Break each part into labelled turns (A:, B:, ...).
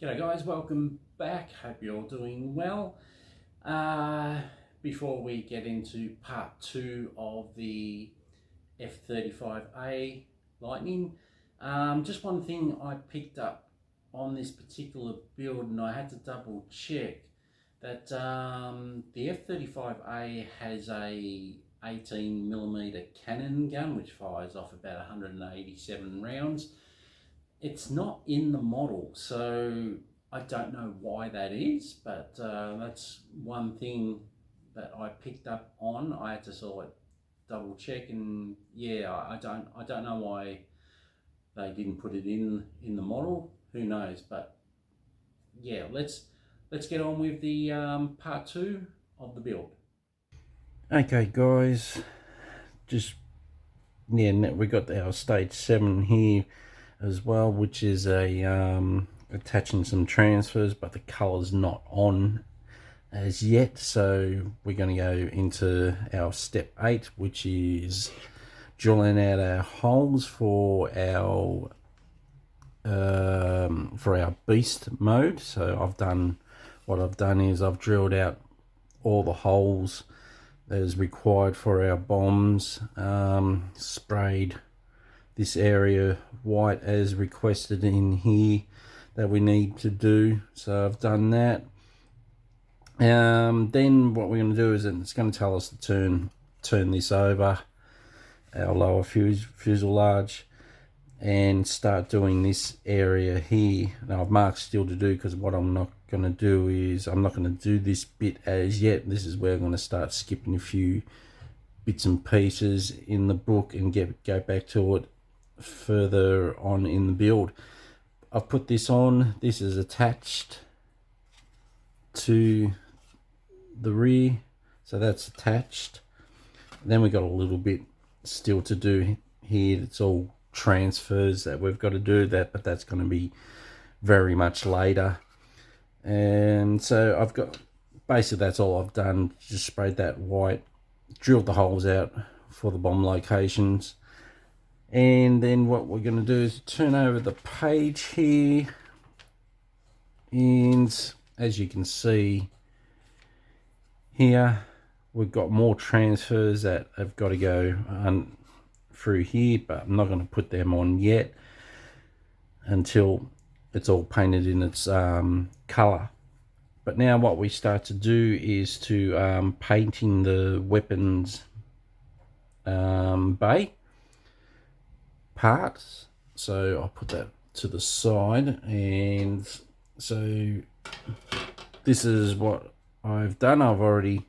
A: G'day guys, welcome back. Hope you're all doing well. Before we get into part 2 of the F-35A Lightning, just one thing I picked up on this particular build, and I had to double check that the F-35A has a 18mm cannon gun which fires off about 187 rounds. It's not in the model, so I don't know why that is, but that's one thing that I picked up on. I had to sort of double check, and yeah, I don't know why they didn't put it in the model. Who knows? But yeah, let's get on with the part 2 of the build.
B: Okay guys, we got our stage 7 here as well, which is attaching some transfers, but the color's not on as yet, so we're going to go into our step 8, which is drilling out our holes for our beast mode. So I've drilled out all the holes that is required for our bombs, sprayed this area white as requested in here that we need to do, so I've done that. Then what we're going to do is it's going to tell us to turn this over, our lower fuselage, and start doing this area here. Now I've marked still to do, because what I'm not going to do is I'm not going to do this bit as yet. This is where I'm going to start skipping a few bits and pieces in the book and go back to it further on in the build. I've put this on. This is attached to the rear, so that's attached. Then we got a little bit still to do here. It's all transfers that we've got to do but that's going to be very much later. And so I've got, basically that's all I've done, just sprayed that white, drilled the holes out for the bomb locations. And then what we're going to do is turn over the page here, and as you can see here, we've got more transfers that have got to go through here, but I'm not going to put them on yet until it's all painted in its color. But now what we start to do is to painting the weapons bay parts. So I'll put that to the side, and so this is what I've done. I've already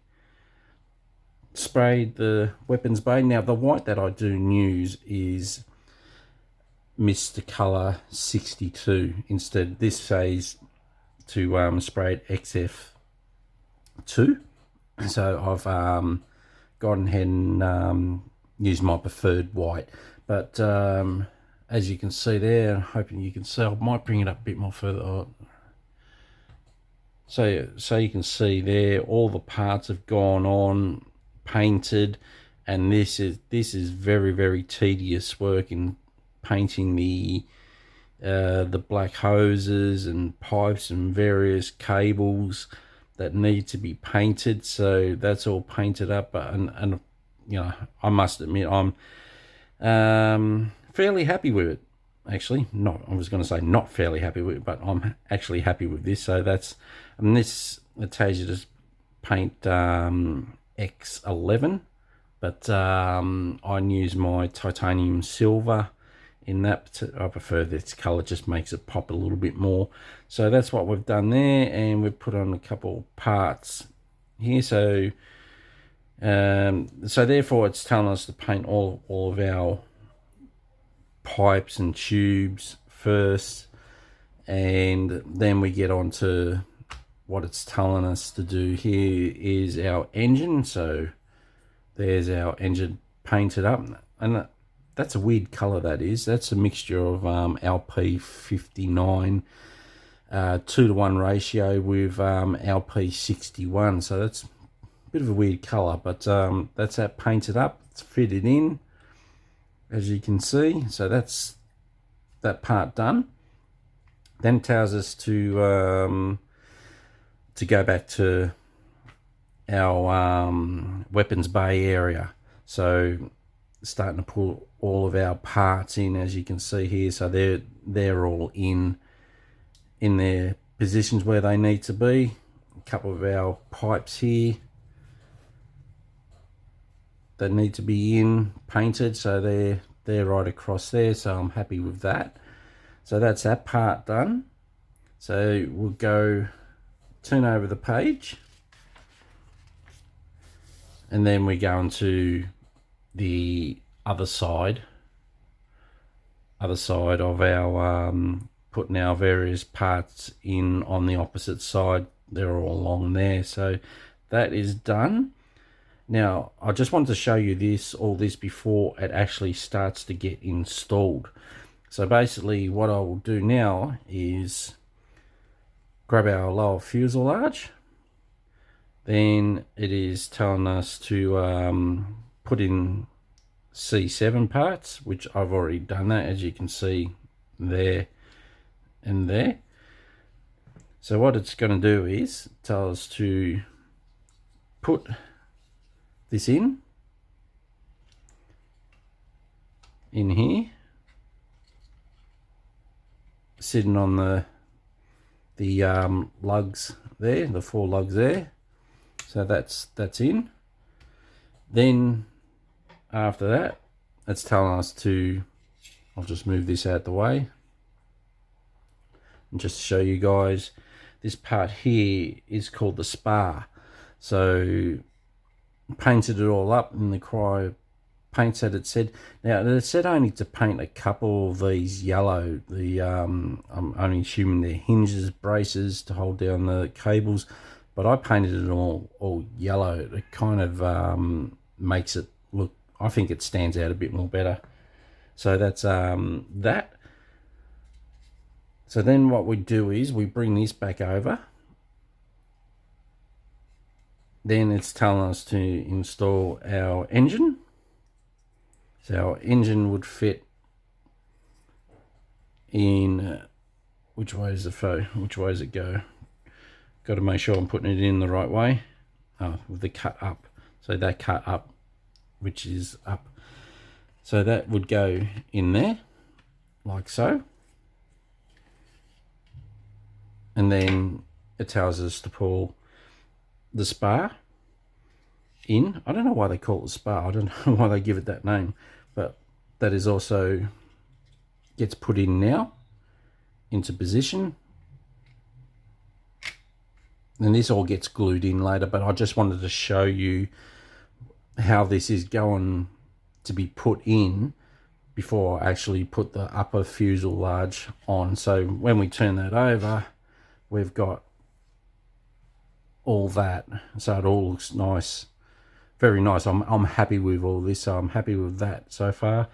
B: sprayed the weapons bay. Now the white that I do use is Mr. Color 62. Instead, this says to spray it XF2. So I've gone ahead and used my preferred white. But as you can see there, hoping you can see, I might bring it up a bit more further. So you can see there, all the parts have gone on, painted, and this is very, very tedious work in painting the black hoses and pipes and various cables that need to be painted. So that's all painted up, and you know, I must admit I'm fairly happy with it. Actually, I was going to say not fairly happy with it, but I'm actually happy with this. So that's, and this, it tells you to paint X11, but I use my titanium silver in that. I prefer this color, just makes it pop a little bit more. So that's what we've done there, and we've put on a couple parts here. So therefore it's telling us to paint all of our pipes and tubes first, and then we get on to what it's telling us to do. Here is our engine. So there's our engine painted up, and that's a weird color. That's a mixture of LP59 2-to-1 ratio with LP61, so that's a bit of a weird color, but that's that painted up. It's fitted in, as you can see. So that's that part done. Then it tells us to go back to our weapons bay area. So starting to pull all of our parts in, as you can see here. So they're all in their positions where they need to be. A couple of our pipes here that need to be painted, so they're right across there, so I'm happy with that. So that's that part done. So we'll turn over the page, and then we go into the other side of our putting our various parts in on the opposite side. They're all along there, so that is done. Now I just wanted to show you all this before it actually starts to get installed. So basically what I will do now is grab our lower fuselage. Then it is telling us to put in C7 parts, which I've already done that, as you can see there and there. So what it's going to do is tell us to put this in here, sitting on the lugs there, the 4 lugs there. So that's in. Then after that, it's telling us to, I'll just move this out the way and just show you guys, this part here is called the spar. So painted it all up in the cryo paints that it said. Now it said only to paint a couple of these yellow, I'm only assuming they're hinges, braces to hold down the cables, but I painted it all yellow. It kind of makes it look, I think it stands out a bit more better. So that's that. So then what we do is we bring this back over. Then it's telling us to install our engine. So our engine would fit in, which way is it go? Got to make sure I'm putting it in the right way. With the cut up. So that cut up, which is up. So that would go in there, like so. And then it tells us to pull the spar in. I don't know why they call it spar. I don't know why they give it that name, but that is also gets put in now into position. And this all gets glued in later, but I just wanted to show you how this is going to be put in before I actually put the upper fuselage on. So when we turn that over, we've got all that, so it all looks nice, very nice. I'm happy with all this, so I'm happy with that so far.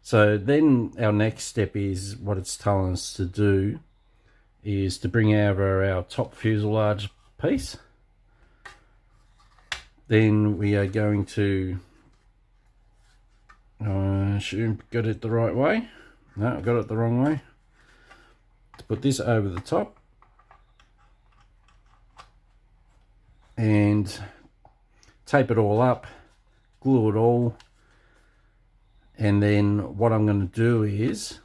B: So then our next step is, what it's telling us to do is to bring over our top fuselage piece. Then we are going to should got it the right way. No, I got it the wrong way. To put this over the top and tape it all up, glue it all, and then what I'm going to do is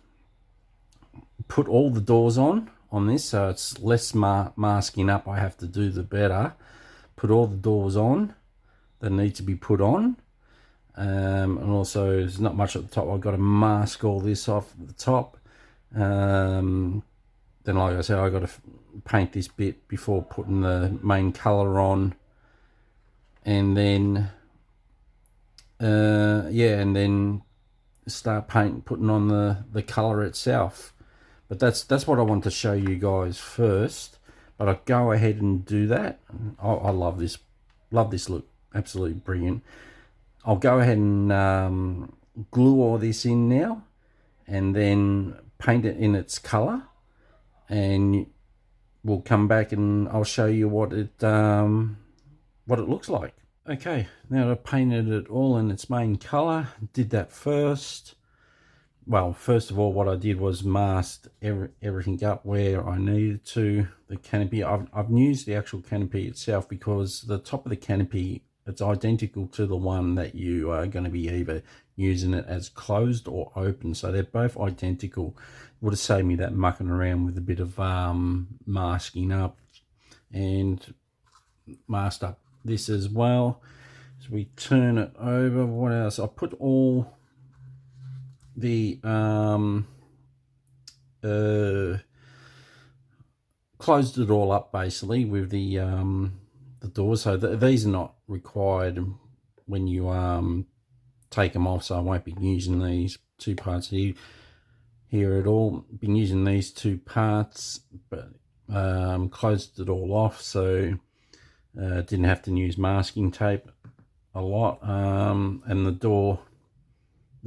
B: put all the doors on this, so it's less masking up I have to do, the better. Put all the doors on that need to be put on, and also there's not much at the top. I've got to mask all this off at the top. Then like I said, I've got to paint this bit before putting the main color on, and then and then start putting on the color itself. But that's what I want to show you guys first. But I'll go ahead and do that. I love this look, absolutely brilliant. I'll go ahead and glue all this in now, and then paint it in its color, and we'll come back and I'll show you what it looks like. Okay, now I've painted it all in its main color. Did that first. well, first of all, what I did was masked everything up where I needed to. The canopy, I've used the actual canopy itself because the top of the canopy, it's identical to the one that you are going to be either using it as closed or open. So they're both identical. Would have saved me that mucking around with a bit of masking up, and masked up this as well. So we turn it over. What else? I put all the closed it all up basically with the doors. So these are not required when you take them off, so I won't be using these two parts here at all. Been using these two parts, but closed it all off, so didn't have to use masking tape a lot. And the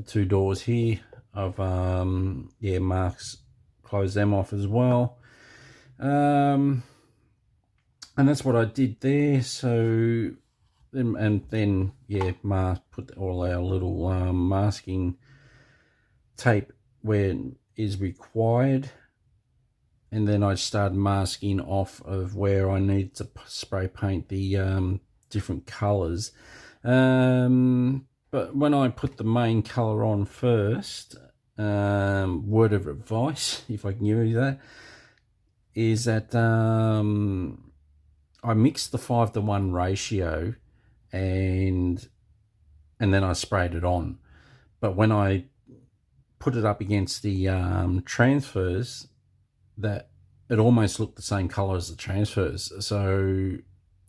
B: two doors here, I've marks, close them off as well. And that's what I did there. So and then put all our little masking tape where it is required, and then I started masking off of where I need to spray paint the different colors. But when I put the main color on first, word of advice, if I can give you that, is that I mixed the 5:1 ratio, and then I sprayed it on. But when I put it up against the transfers, that it almost looked the same color as the transfers. So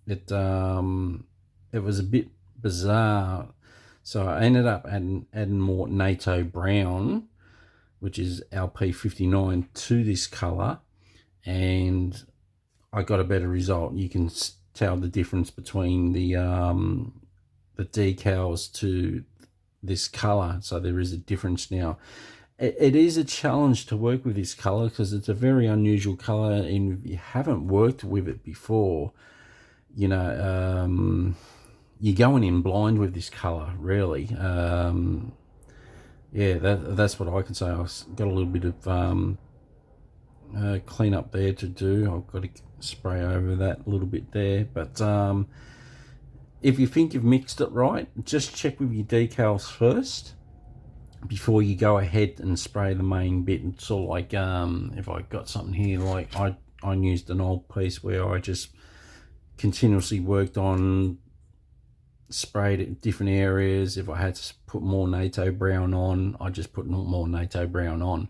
B: it was a bit bizarre. So I ended up adding more NATO brown, which is LP59, to this color, and I got a better result. You can tell the difference between the decals to this color. So there is a difference now. It is a challenge to work with this color because it's a very unusual color, and if you haven't worked with it before, you know, you're going in blind with this color, really. Yeah, that's what I can say. I've got a little bit of clean up there to do. I've got to spray over that a little bit there, but if you think you've mixed it right, just check with your decals first before you go ahead and spray the main bit. It's sort of like if I got something here, like I used an old piece where I just continuously worked on, sprayed it in different areas. If I had to put more NATO brown on, I just put more NATO brown on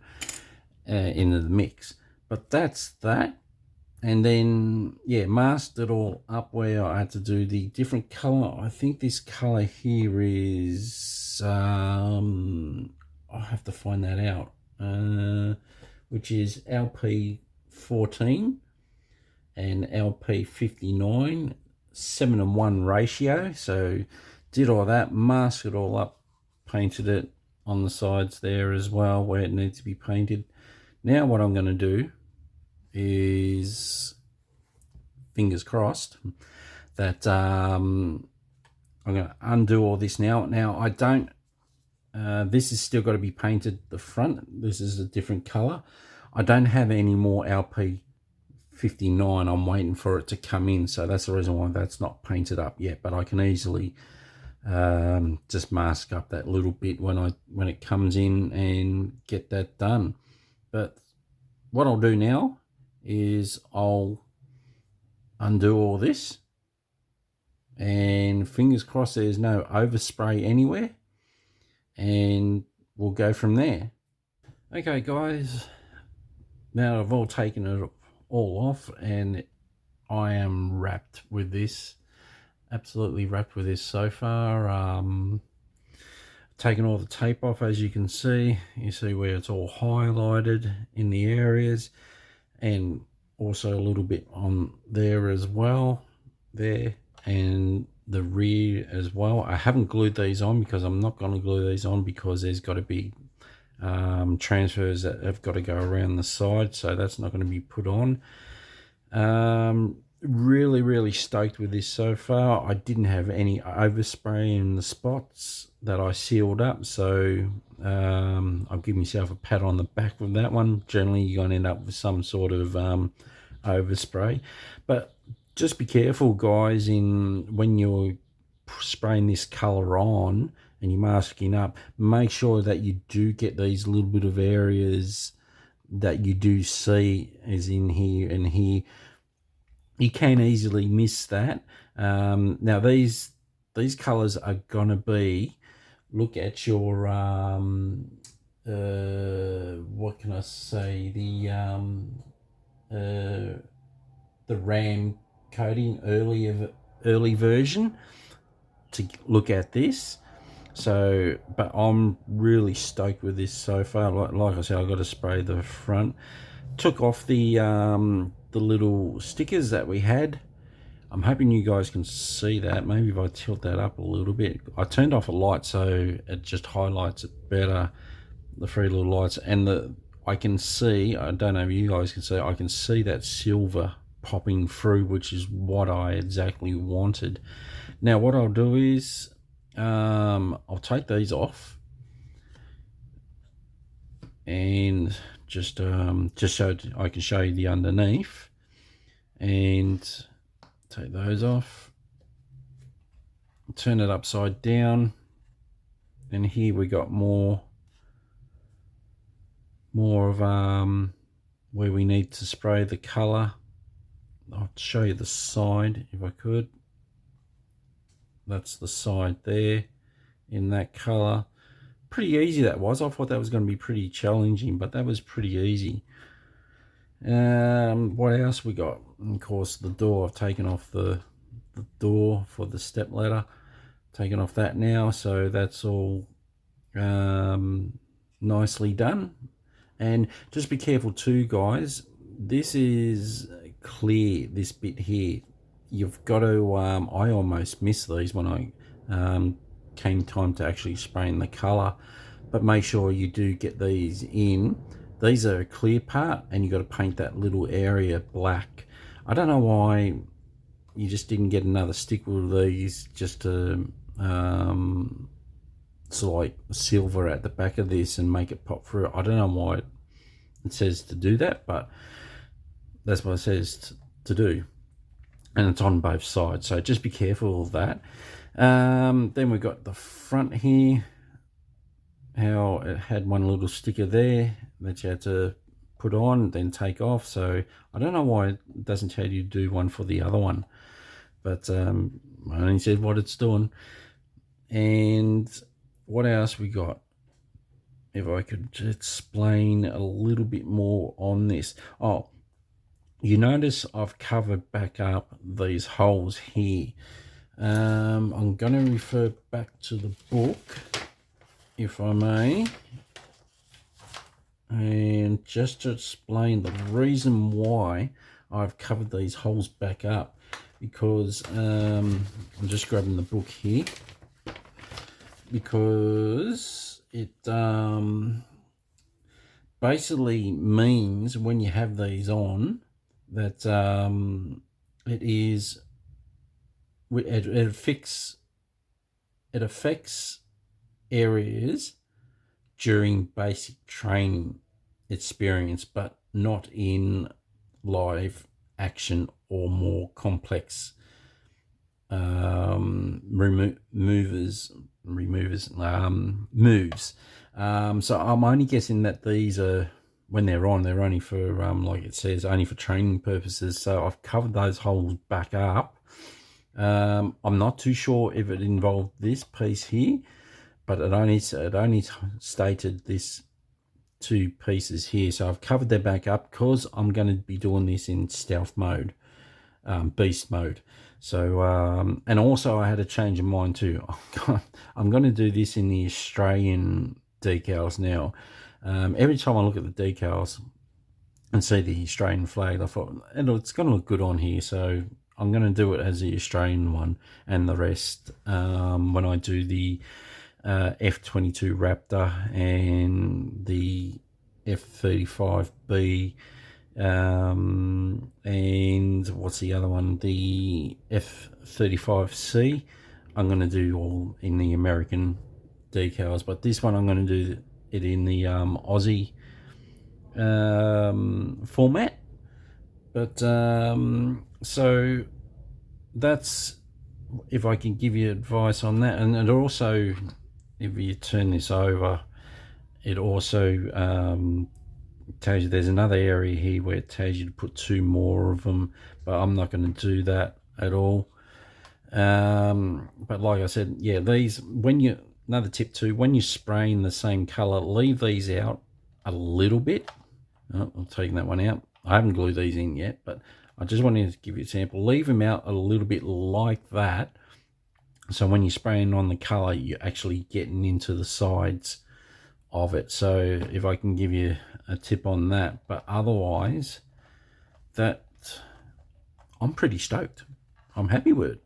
B: into the mix. But that's that. And then masked it all up where I had to do the different color. I think this color here is I'll have to find that out, which is LP14 and LP59, 7:1 ratio. So did all that, masked it all up, painted it on the sides there as well where it needs to be painted. Now what I'm going to do is, fingers crossed, that I'm going to undo all this now. Now I don't, this has still got to be painted the front. This is a different color. I don't have any more LP59. I'm waiting for it to come in, so that's the reason why that's not painted up yet. But I can easily just mask up that little bit when it comes in and get that done. But what I'll do now is I'll undo all this, and fingers crossed there's no overspray anywhere, and we'll go from there. Okay guys, now I've all taken it all off, and I am wrapped with this, absolutely wrapped with this so far. Taken all the tape off, as you can see. You see where it's all highlighted in the areas, and also a little bit on there as well, there, and the rear as well. I haven't glued these on because I'm not going to glue these on, because there's got to be transfers that have got to go around the side, so that's not going to be put on. really stoked with this so far. I didn't have any overspray in the spots that I sealed up, so I'll give myself a pat on the back with that one. Generally you're going to end up with some sort of overspray, but just be careful, guys, in when you're spraying this color on and you're masking up. Make sure that you do get these little bit of areas that you do see, as in here and here. You can easily miss that. Now these colors are gonna be, look at your what can I say, the RAM coating early version, to look at this. So, but I'm really stoked with this so far. Like I said, I got to spray the front. Took off the little stickers that we had. I'm hoping you guys can see that. Maybe if I tilt that up a little bit. I turned off a light so it just highlights it better, the three little lights. And I can see, I don't know if you guys can see, I can see that silver popping through, which is what I exactly wanted. Now what I'll do is I'll take these off and just so I can show you the underneath, and take those off, turn it upside down, and here we got more of where we need to spray the color. I'll show you the side if I could. That's the side there in that color. Pretty easy that was. I thought that was going to be pretty challenging, but that was pretty easy. What else we got? And of course the door. I've taken off the door for the step ladder, taken off that now, so that's all nicely done. And just be careful too, guys, this is clear, this bit here. You've got to I almost missed these when I came time to actually spraying the color, but make sure you do get these in. These are a clear part and you got to paint that little area black. I don't know why you just didn't get another stick with these, just to so like silver at the back of this and make it pop through. I don't know why it says to do that, but that's what it says to do, and it's on both sides, so just be careful of that. Then we've got the front here, how it had one little sticker there that you had to put on then take off, so I don't know why it doesn't tell you to do one for the other one, but I only said what it's doing. And what else we got? If I could explain a little bit more on this. Oh, you notice I've covered back up these holes here. I'm going to refer back to the book, if I may, and just to explain the reason why I've covered these holes back up, because I'm just grabbing the book here, because it basically means when you have these on that it affects areas during basic training experience, but not in live action or more complex moves. So I'm only guessing that these are, when they're on, they're only for like it says, only for training purposes. So I've covered those holes back up. I'm not too sure if it involved this piece here, but it only stated this two pieces here. So I've covered that back up because I'm going to be doing this in stealth mode, beast mode. So and also I had a change of mind too. I'm going to do this in the Australian decals now. Every time I look at the decals and see the Australian flag, I thought it's going to look good on here, so I'm going to do it as the Australian one, and the rest when I do the F-22 Raptor and the F-35B And what's the other one? The F-35C. I'm going to do all in the American decals, but this one I'm going to do it in the Aussie format. But so that's, if I can give you advice on that. And it also, if you turn this over, it also tells you there's another area here where it tells you to put 2 more of them, but I'm not going to do that at all. But like I said, yeah, these, when you, another tip too, when you're spraying the same color, leave these out a little bit. Oh, I'm taking that one out. I haven't glued these in yet, but I just wanted to give you a sample. Leave them out a little bit like that, so when you're spraying on the color, you're actually getting into the sides of it. So if I can give you a tip on that, but otherwise, that, I'm pretty stoked. I'm happy with it.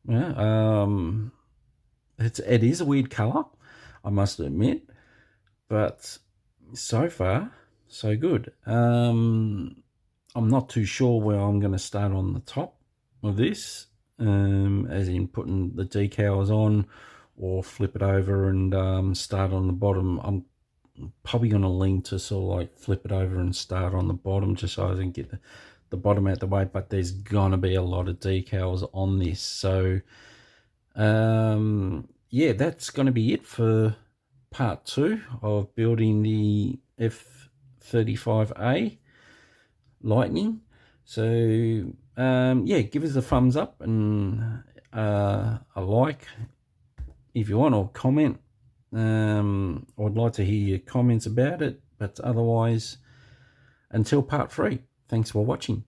B: Yeah, it is a weird color, I must admit, but so far so good. I'm not too sure where I'm going to start on the top of this, as in putting the decals on, or flip it over and start on the bottom. I'm probably going to lean to sort of like flip it over and start on the bottom, just so I can get the bottom out the way. But there's gonna be a lot of decals on this, so yeah, that's going to be it for part 2 of building the F-35A Lightning. So yeah, give us a thumbs up and a like if you want, or comment. I'd like to hear your comments about it, but otherwise, until part 3, thanks for watching.